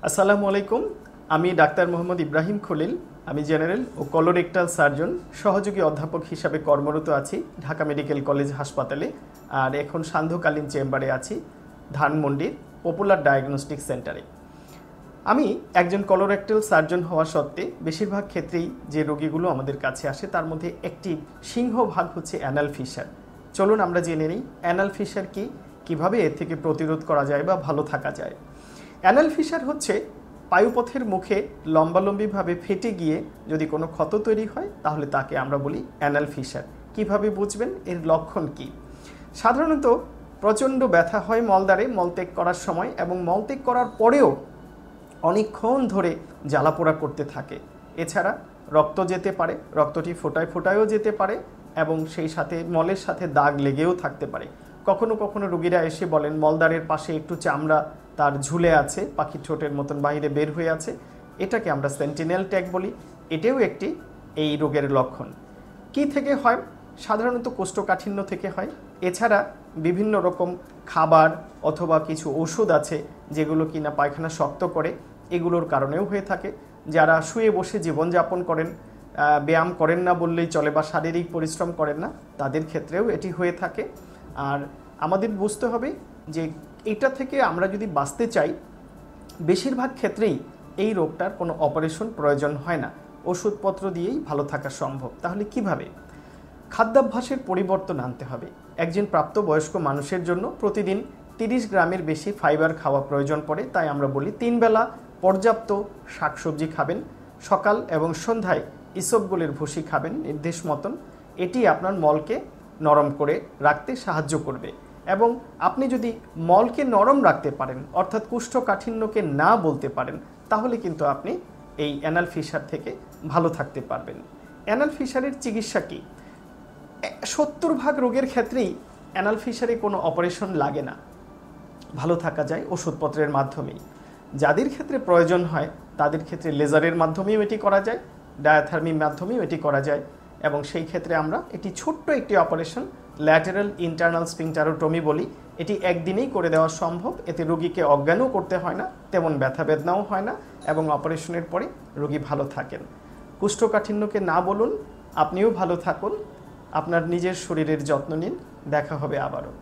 আসসালামু আলাইকুম। আমি ডাক্তার মোহাম্মদ ইব্রাহিম খলিল। আমি জেনারেল ও কলোরেক্টাল সার্জন সহযোগী অধ্যাপক হিসাবে কর্মরত আছি ঢাকা মেডিকেল কলেজ হাসপাতালে। আর এখন সান্ধ্যকালীন চেম্বারে আছি ধানমন্ডির পপুলার ডায়াগনস্টিক সেন্টারে। আমি একজন কলোরেক্টাল সার্জন হওয়া সত্ত্বে বেশিরভাগ ক্ষেত্রেই যে রোগীগুলো আমাদের কাছে আসে তার মধ্যে একটি সিংহভাগ হচ্ছে অ্যানাল ফিশার। চলুন আমরা জেনে নিই অ্যানাল ফিশার কি, কীভাবে এর থেকে প্রতিরোধ করা যায় বা ভালো থাকা যায়। অ্যানাল ফিশার হচ্ছে পায়ুপথের মুখে লম্বালম্বিভাবে ফেটে গিয়ে যদি কোনো ক্ষত তৈরি হয় তাহলে তাকে আমরা বলি অ্যানাল ফিশার। কিভাবে বুঝবেন, এর লক্ষণ কি? সাধারণত প্রচণ্ড ব্যথা হয় মলদ্বারে মলত্যাগ করার সময়, এবং মলত্যাগ করার পরেও অনেকক্ষণ ধরে জ্বালাপোড়া করতে থাকে। এছাড়া রক্ত যেতে পারে, রক্তটি ফোটায় ফোটায়ও যেতে পারে, এবং সেই সাথে মলের সাথে দাগ লেগেও থাকতে পারে। কখনো কখনো রোগীরা এসে বলেন মলদ্বারের পাশে একটু চামড়া তার ঝুলে আছে, পাখির ঠোঁটের মতন বাইরে বের হয়ে আছে। এটাকে আমরা সেন্টিনেল ট্যাগ বলি। এটাও একটি এই রোগের লক্ষণ। কি থেকে হয়? সাধারণত কোষ্ঠকাঠিন্য থেকে হয়। এছাড়া বিভিন্ন রকম খাবার অথবা কিছু ওষুধ আছে যেগুলো কিনা পায়খানা শক্ত করে, এগুলোর কারণেও হয়ে থাকে। যারা শুয়ে বসে জীবনযাপন করেন, ব্যায়াম করেন না বললেই চলে, বা শারীরিক পরিশ্রম করেন না, তাদের ক্ষেত্রেও এটি হয়ে থাকে। আর আমাদের বুঝতে হবে যে এটা থেকে আমরা যদি বাঁচতে চাই, বেশিরভাগ ক্ষেত্রেই এই রোগটার কোনো অপারেশন প্রয়োজন হয় না, ওষুধপত্র দিয়েই ভালো থাকা সম্ভব। তাহলে কিভাবে? খাদ্যাভ্যাসের পরিবর্তন আনতে হবে। একজন প্রাপ্তবয়স্ক মানুষের জন্য প্রতিদিন 30 গ্রামের বেশি ফাইবার খাওয়া প্রয়োজন পড়ে। তাই আমরা বলি 3 বেলা পর্যাপ্ত শাকসবজি খাবেন, সকাল এবং সন্ধ্যায় ইসবগুলের ভুসি খাবেন নির্দেশ মতন। এটি আপনার মলকে নরম করে রাখতে সাহায্য করবে। এবং আপনি যদি মলকে নরম রাখতে পারেন, অর্থাৎ কোষ্ঠকাঠিন্যকে না বলতে পারেন, তাহলে কিন্তু আপনি এই অ্যানাল ফিশার থেকে ভালো থাকতে পারবেন। অ্যানাল ফিশারের চিকিৎসা কি? 70% রোগের ক্ষেত্রেই অ্যানাল ফিশারে কোনো অপারেশন লাগে না, ভালো থাকা যায় ওষুধপত্রের মাধ্যমেই। যাদের ক্ষেত্রে প্রয়োজন হয় তাদের ক্ষেত্রে লেজারের মাধ্যমেও এটি করা যায়, ডায়াথার্মির মাধ্যমেও এটি করা যায়। এবং সেই ক্ষেত্রে আমরা এটি ছোট্ট একটি অপারেশন, ল্যাটেরাল ইন্টারনাল স্ফিংটারোটমি বলি, এটি একদিনেই করে দেওয়া সম্ভব। এতে রোগীকে অজ্ঞানও করতে হয় না, তেমন ব্যথা বেদনাও হয় না, এবং অপারেশনের পরে রোগী ভালো থাকেন। কোষ্ঠকাঠিন্যকে না বলুন, আপনিও ভালো থাকুন, আপনার নিজের শরীরের যত্ন নিন। দেখা হবে আবারও।